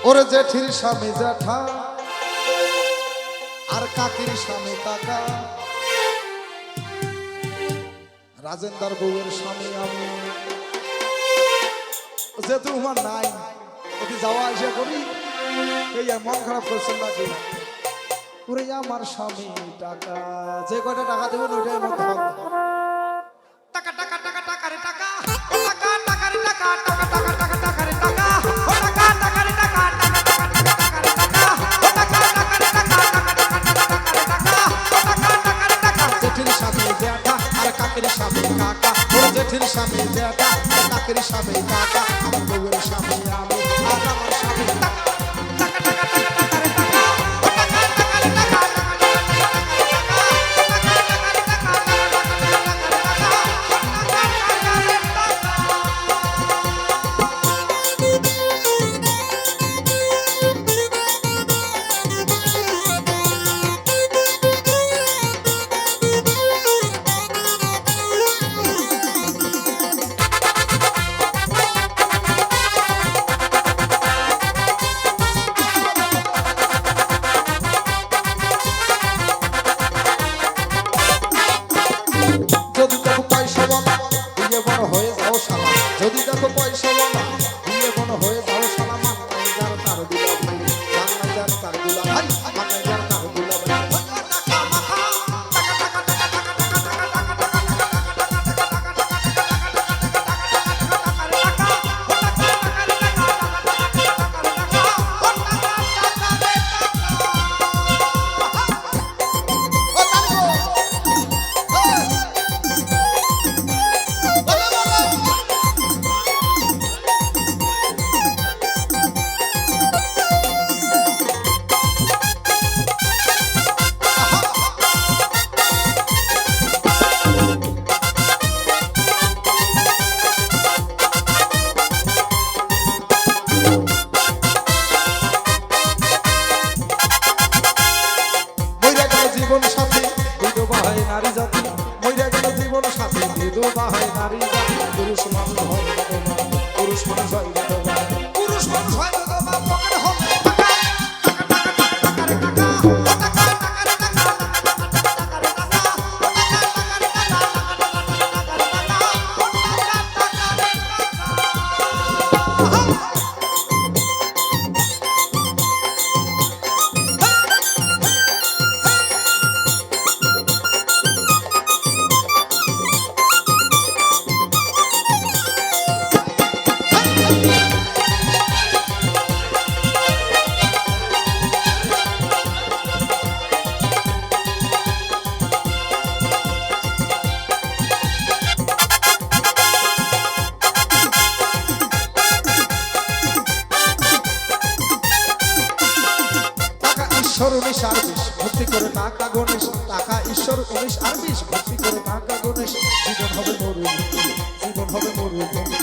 ওরে জেঠির স্বামী জ্যাঠা আর কাকির স্বামী কাকা, রাজেন্দ্র বউয়ের স্বামী আমি। যেহেতু আমার নাই ওটি যাওয়া আসা করি, এই মন খারাপ করছেন নাকি? ওরে আমার স্বামী টাকা, যে কয়টা টাকা দেবেন ওইটাই মন খারাপ। টাকা টাকা টাকা টাকা রে টাকা, টাকা টাকা রে টাকা, টাকা টাকা টাকা টাকা রে টাকা, টাকা টাকা রে টাকা, টাকা টাকা টাকা টাকা রে টাকা, টাকা টাকা রে টাকা, টাকা টাকা টাকা রে টাকা, টাকা টাকা রে টাকা। জেঠির স্বামী জ্যাঠা আর কাকির স্বামী কাকা, ওরে জেঠির স্বামী জ্যাঠা আর কাকির স্বামী কাকা, আমার বউয়ের স্বামী আমি আর আমার স্বামী টাকা। যদি দেখো পয়সা বলা দিয়ে মনে হয়ে যাও সালা, মান্নাই যার তার দুলা ভাই, মান্নাই যার তার দুলা ভাই, মান্নাই যার তার দুলা ভাই। জীবন সাথী বিধবা হয় নারী জাতি, মইরা গেল জীবন সাথী বিধবা হয় নারী জাতি। পুরুষ মানুষ হয় বিধবা, পুরুষ মানুষ হয় বিধবা, পুরুষ মানুষ হয় বিধবা, পকেটে হবে ঈশ্বর 19 আর 20 ভর্তি করে টাকা গণেশ, টাকা ঈশ্বর 19 আর 20 ভর্তি করে টাকা গণেশ। জীবন হবে মরুভূমি, জীবন হবে মরুভূমি,